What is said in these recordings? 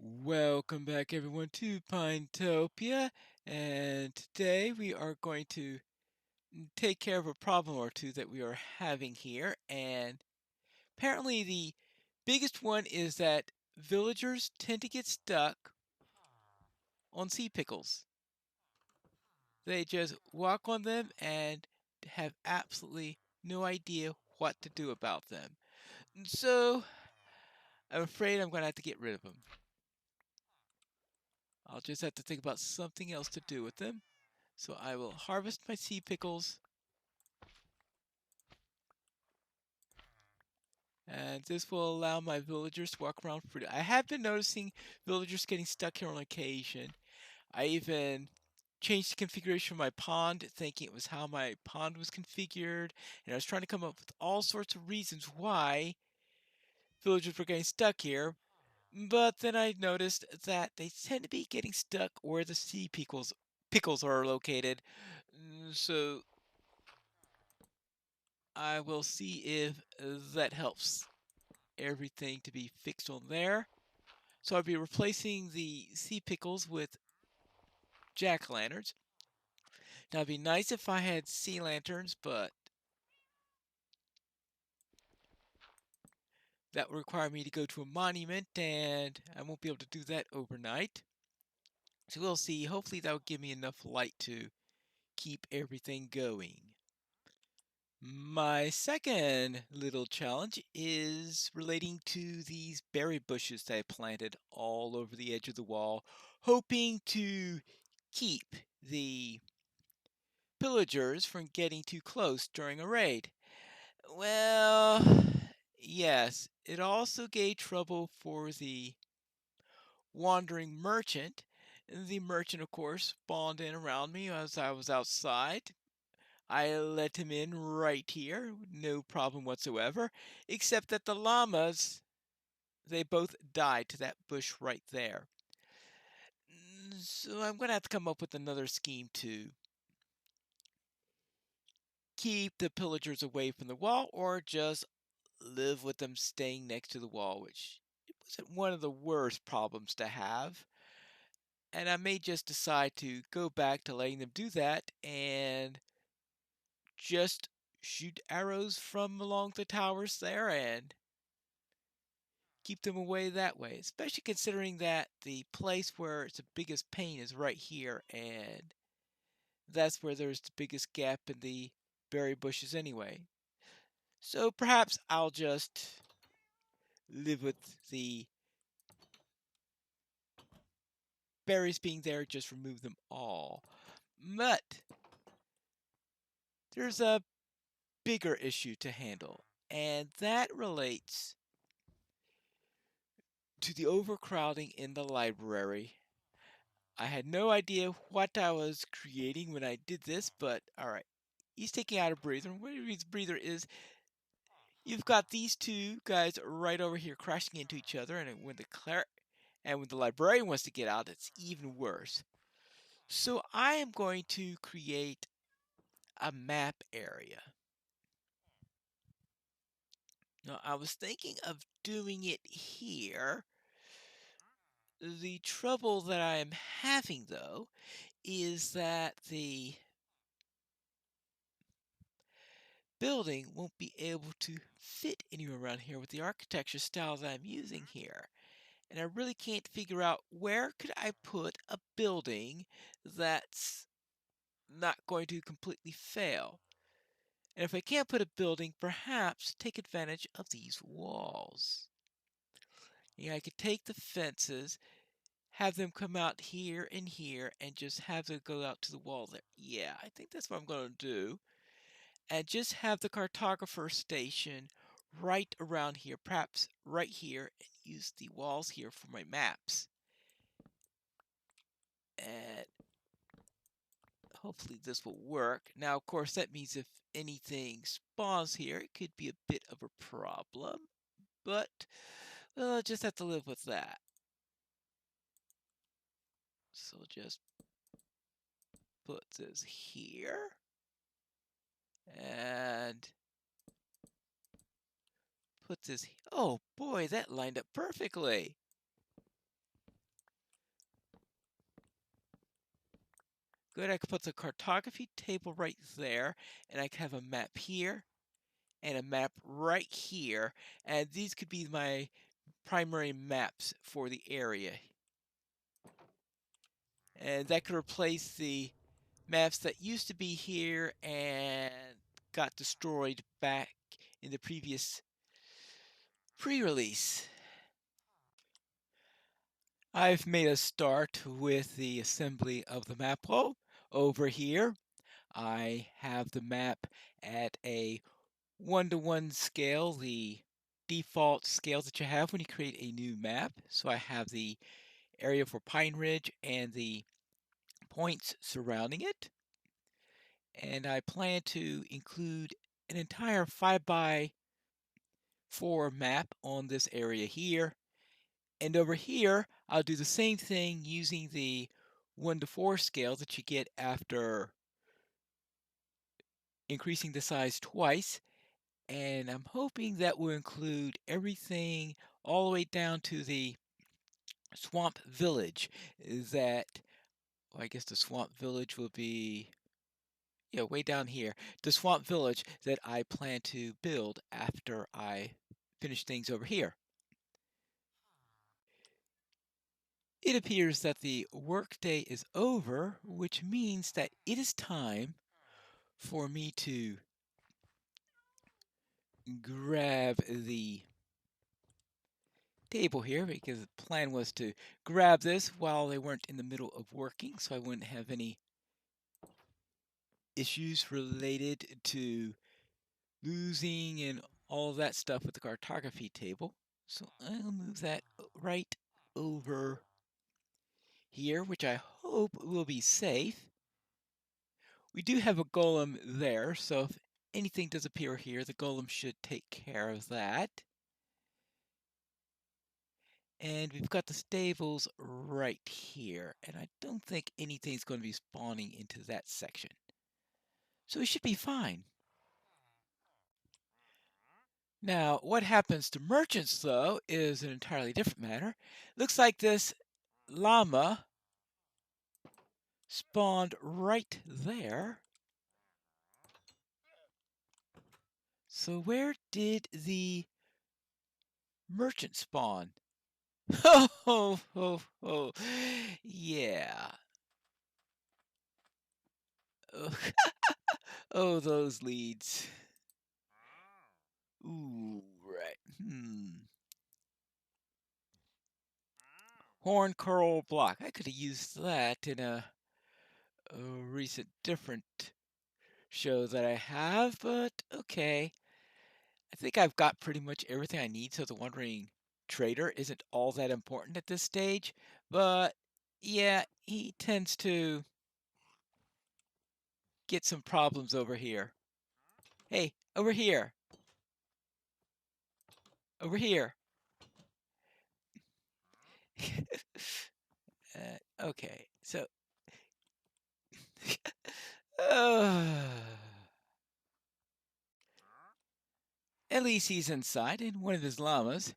Welcome back everyone to Pinetopia, and today we are going to take care of a problem or two that we are having here. And apparently the biggest one is that villagers tend to get stuck on sea pickles. They just walk on them and have absolutely no idea what to do about them. So I'm afraid I'm going to have to get rid of them. I'll just have to think about something else to do with them. So I will harvest my sea pickles, and this will allow my villagers to walk around freely. I have been noticing villagers getting stuck here on occasion. I even changed the configuration of my pond, thinking it was how my pond was configured, and I was trying to come up with all sorts of reasons why villagers were getting stuck here. But then I noticed that they tend to be getting stuck where the sea pickles are located. So I will see if that helps everything to be fixed on there. So I'll be replacing the sea pickles with jack-o'-lanterns. Now it'd be nice if I had sea lanterns, but that would require me to go to a monument, and I won't be able to do that overnight. So we'll see. Hopefully that will give me enough light to keep everything going. My second little challenge is relating to these berry bushes that I planted all over the edge of the wall, hoping to keep the pillagers from getting too close during a raid. Well, yes, it also gave trouble for the wandering merchant. The merchant, of course, spawned in around me as I was outside. I let him in right here, no problem whatsoever, except that the llamas, they both died to that bush right there. So I'm going to have to come up with another scheme to keep the pillagers away from the wall, or just live with them staying next to the wall, which it wasn't one of the worst problems to have. And I may just decide to go back to letting them do that and just shoot arrows from along the towers there and keep them away that way, especially considering that the place where it's the biggest pain is right here, and that's where there's the biggest gap in the berry bushes anyway. So perhaps I'll just live with the berries being there, just remove them all. But there's a bigger issue to handle, and that relates to the overcrowding in the library. I had no idea what I was creating when I did this, but alright. He's taking out a breather. Whatever his breather is, you've got these two guys right over here crashing into each other, and when the librarian wants to get out, it's even worse. So I am going to create a map area. Now, I was thinking of doing it here. The trouble that I am having, though, is that the building won't be able to fit anywhere around here with the architecture style that I'm using here. And I really can't figure out where could I put a building that's not going to completely fail. And if I can't put a building, perhaps take advantage of these walls. Yeah, I could take the fences, have them come out here and here, and just have them go out to the wall there. Yeah, I think that's what I'm going to do. And just have the cartographer station right around here, perhaps right here, and use the walls here for my maps. And hopefully this will work. Now, of course, that means if anything spawns here, it could be a bit of a problem. But, well, I'll just have to live with that. So just put this here. And put this... Oh, boy, that lined up perfectly. Good, I could put the cartography table right there, and I could have a map here and a map right here, and these could be my primary maps for the area. And that could replace the maps that used to be here and got destroyed back in the previous pre-release. I've made a start with the assembly of the map hole. Over here, I have the map at a 1-to-1 scale, the default scale that you have when you create a new map. So I have the area for Pine Ridge and the points surrounding it. And I plan to include an entire 5x4 map on this area here. And over here, I'll do the same thing using the 1-to-4 scale that you get after increasing the size twice. And I'm hoping that will include everything all the way down to the swamp village that, well, I guess the swamp village will be, yeah, way down here. The swamp village that I plan to build after I finish things over here. It appears that the workday is over, which means that it is time for me to grab the table here, because the plan was to grab this while they weren't in the middle of working, so I wouldn't have any issues related to losing and all of that stuff with the cartography table. So I'll move that right over here, which I hope will be safe. We do have a golem there, so if anything does appear here, the golem should take care of that. And we've got the stables right here, and I don't think anything's going to be spawning into that section. So we should be fine. Now, what happens to merchants, though, is an entirely different matter. Looks like this llama spawned right there. So where did the merchant spawn? Oh, yeah. Oh, oh, those leads. Ooh, right. Horn coral block. I could have used that in a recent different show that I have, but okay. I think I've got pretty much everything I need, so the Wandering Trader isn't all that important at this stage. But yeah, he tends to get some problems over here. Hey, over here. Over here. Okay, so at least he's inside in one of his llamas.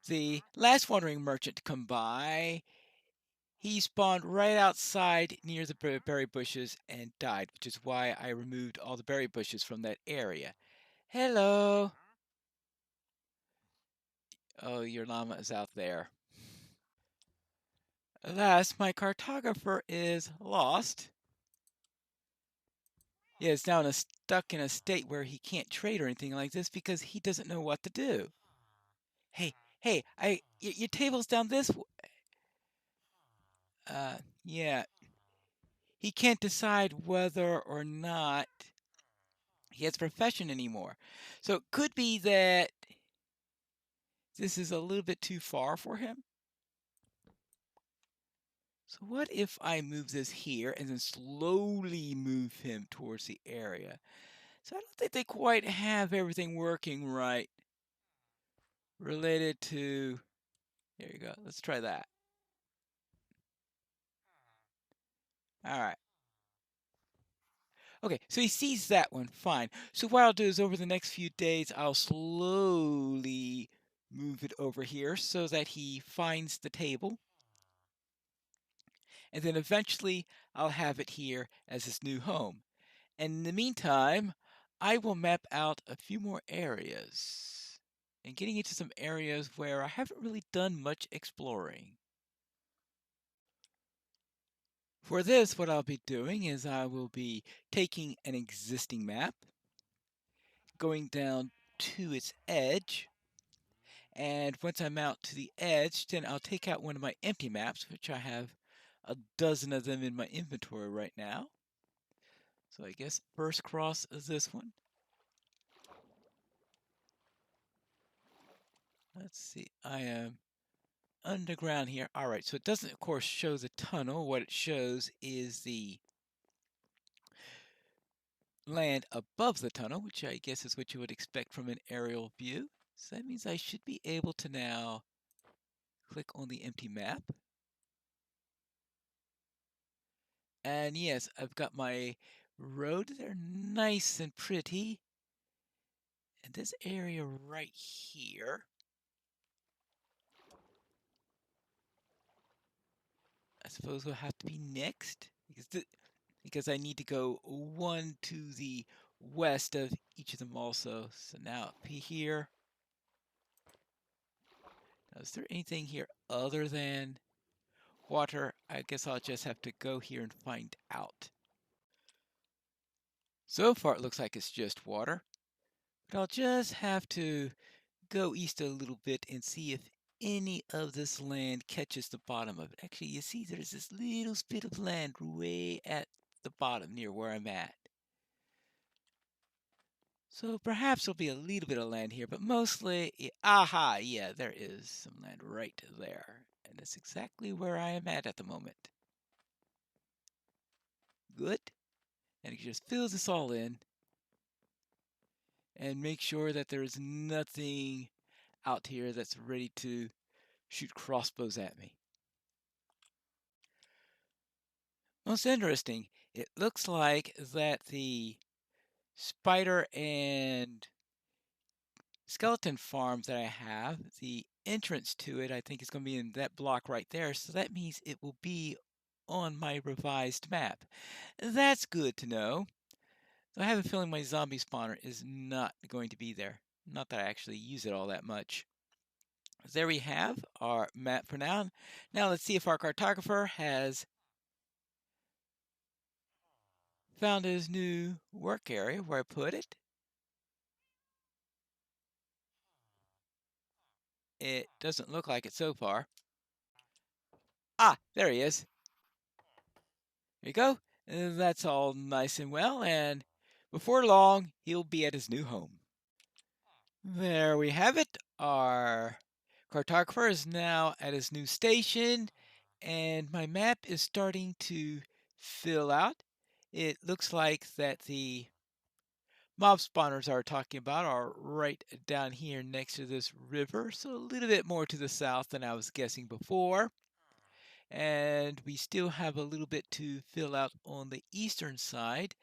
The last wandering merchant to come by, he spawned right outside near the berry bushes and died, which is why I removed all the berry bushes from that area. Hello. Oh, your llama is out there. Alas, my cartographer is lost. He is now stuck in a state where he can't trade or anything like this because he doesn't know what to do. Hey, your table's down this way. Yeah. He can't decide whether or not he has a profession anymore. So it could be that this is a little bit too far for him. So what if I move this here and then slowly move him towards the area? So I don't think they quite have everything working right related to, there you go, let's try that. All right. Okay, so he sees that one, fine. So what I'll do is over the next few days, I'll slowly move it over here so that he finds the table. and then eventually I'll have it here as his new home. And in the meantime, I will map out a few more areas and getting into some areas where I haven't really done much exploring. For this, what I'll be doing is I will be taking an existing map, going down to its edge, and once I'm out to the edge, then I'll take out one of my empty maps, which I have a dozen of them in my inventory right now. So I guess first cross is this one. Let's see, I am underground here. All right, so it doesn't, of course, show the tunnel. What it shows is the land above the tunnel, which I guess is what you would expect from an aerial view. So that means I should be able to now click on the empty map. And yes, I've got my road there, nice and pretty. And this area right here, I suppose will have to be next because I need to go one to the west of each of them also. So now up here, now, is there anything here other than water? I guess I'll just have to go here and find out. So far, it looks like it's just water, but I'll just have to go east a little bit and see if any of this land catches the bottom of it. Actually, you see there's this little spit of land way at the bottom near where I'm at. So perhaps there'll be a little bit of land here, but mostly, aha, yeah, there is some land right there. And that's exactly where I am at the moment. Good. And you can just fill this all in and make sure that there's nothing out here that's ready to shoot crossbows at me. Most interesting. It looks like that the spider and skeleton farm that I have, the entrance to it, I think is going to be in that block right there. So that means it will be on my revised map. That's good to know. So I have a feeling my zombie spawner is not going to be there. Not that I actually use it all that much. There we have our map for now. Now let's see if our cartographer has found his new work area where I put it. It doesn't look like it so far. Ah, there he is. There you go. That's all nice and well, and before long, he'll be at his new home. There we have it. Our cartographer is now at his new station, and my map is starting to fill out. It looks like that the mob spawners are talking about are right down here next to this river, so a little bit more to the south than I was guessing before. And we still have a little bit to fill out on the eastern side,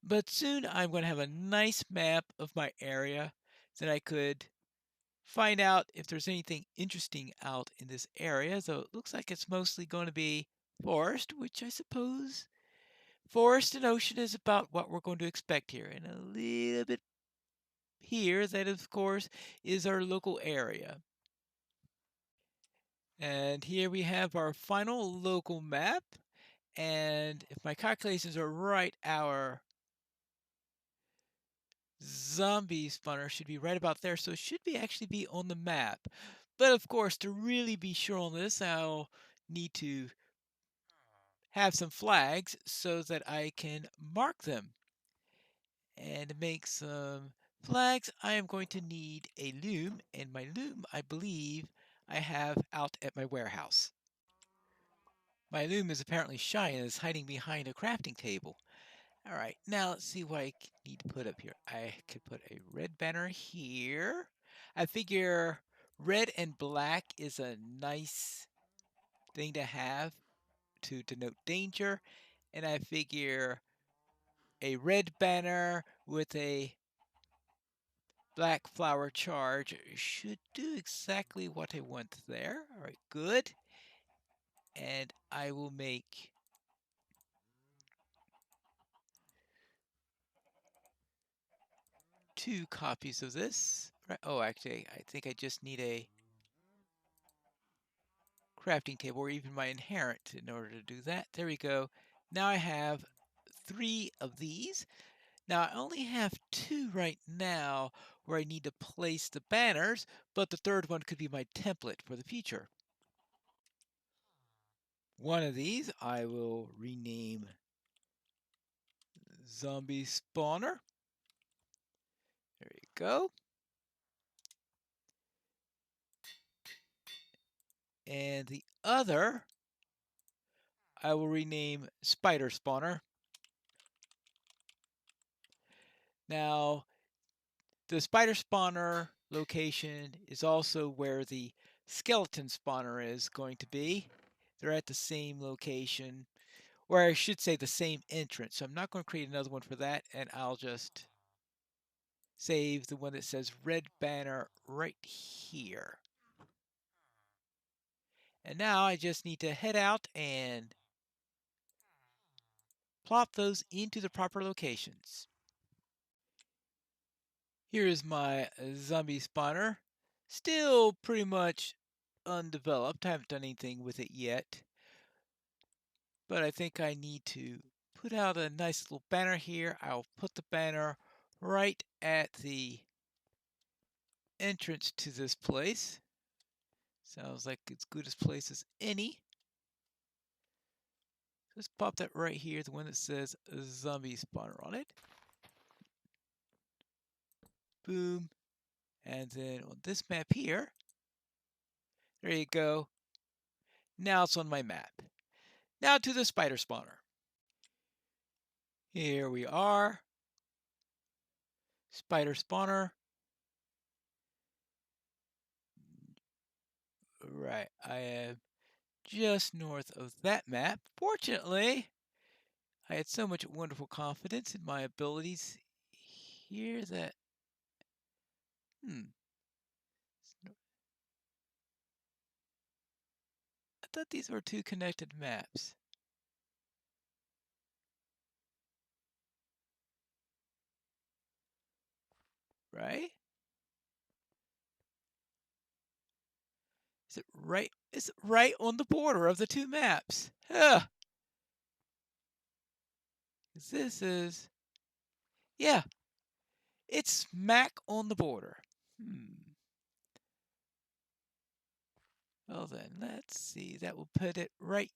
but soon I'm going to have a nice map of my area that I could find out if there's anything interesting out in this area. So it looks like it's mostly going to be forest, which I suppose forest and ocean is about what we're going to expect here, and a little bit here that of course is our local area. And here we have our final local map. And if my calculations are right, our zombie spawner should be right about there. So it should be actually be on the map. But of course, to really be sure on this, I'll need to have some flags so that I can mark them. And to make some flags, I am going to need a loom. And my loom, I believe, I have out at my warehouse. My loom is apparently shy and is hiding behind a crafting table. All right, now let's see what I need to put up here. I could put a red banner here. I figure red and black is a nice thing to have to denote danger. And I figure a red banner with a black flower charge should do exactly what I want there. All right, good. And I will make 2 copies of this. Right. Oh, actually, I think I just need a crafting table or even my inherent in order to do that. There we go. Now I have 3 of these. Now I only have 2 right now where I need to place the banners, but the third one could be my template for the future. One of these I will rename Zombie Spawner. There you go. And the other I will rename Spider Spawner. Now, the Spider Spawner location is also where the Skeleton Spawner is going to be. They're at the same location, or I should say the same entrance. So I'm not going to create another one for that, and I'll just save the one that says Red Banner right here. And now I just need to head out and plop those into the proper locations. Here is my zombie spawner. Still pretty much undeveloped. I haven't done anything with it yet. But I think I need to put out a nice little banner here. I'll put the banner right at the entrance to this place. Sounds like as good a place as any. Just pop that right here, the one that says zombie spawner on it. Boom. And then on this map here, there you go. Now it's on my map. Now to the spider spawner. Here we are. Spider spawner. Right, I am just north of that map. Fortunately, I had so much wonderful confidence in my abilities here that, I thought these were 2 connected maps. Right? Is it right? Is it right on the border of the 2 maps? Huh. This is, yeah, it's smack on the border. Well then, let's see. That will put it right.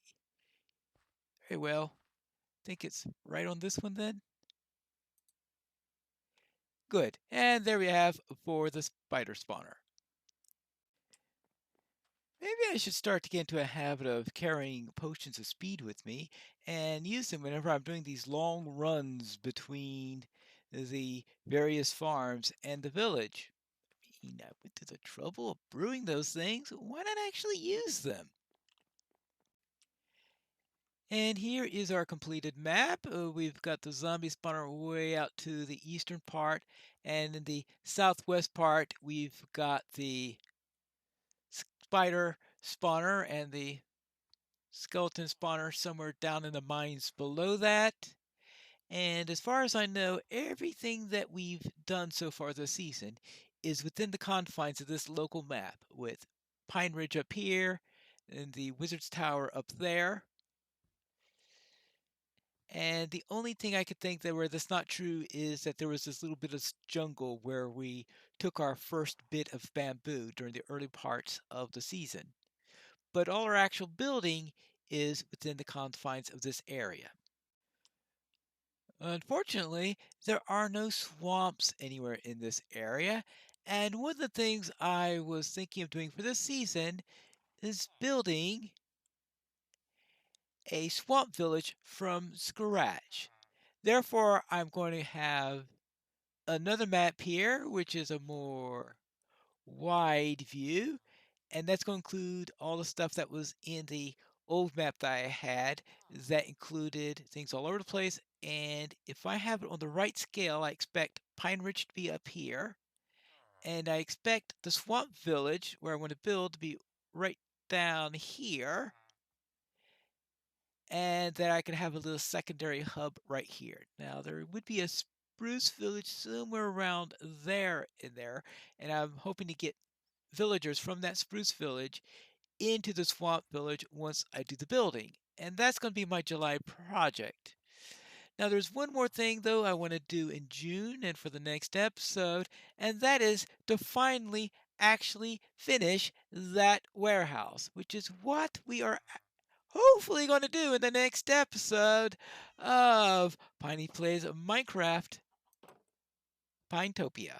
Very well. I think it's right on this one then. Good. And there we have for the spider spawner. Maybe I should start to get into a habit of carrying potions of speed with me and use them whenever I'm doing these long runs between the various farms and the village. I mean, I went to the trouble of brewing those things. Why not actually use them? And here is our completed map. We've got the zombie spawner way out to the eastern part, and in the southwest part, we've got the spider spawner and the skeleton spawner somewhere down in the mines below that. And as far as I know, everything that we've done so far this season is within the confines of this local map, with Pine Ridge up here and the Wizard's Tower up there. And the only thing I could think that where that's not true is that there was this little bit of jungle where we took our first bit of bamboo during the early parts of the season. But all our actual building is within the confines of this area. Unfortunately, there are no swamps anywhere in this area, and one of the things I was thinking of doing for this season is building a swamp village from scratch. Therefore, I'm going to have another map here, which is a more wide view, and that's going to include all the stuff that was in the old map that I had that included things all over the place. And if I have it on the right scale, I expect Pine Ridge to be up here, and I expect the swamp village where I want to build to be right down here. and that I could have a little secondary hub right here. Now, there would be a spruce village somewhere around there and I'm hoping to get villagers from that spruce village into the swamp village once I do the building. And that's going to be my July project. Now, there's one more thing, though, I want to do in June and for the next episode, and that is to finally actually finish that warehouse, which is what we are hopefully going to do in the next episode of Piney Plays Minecraft Pinetopia.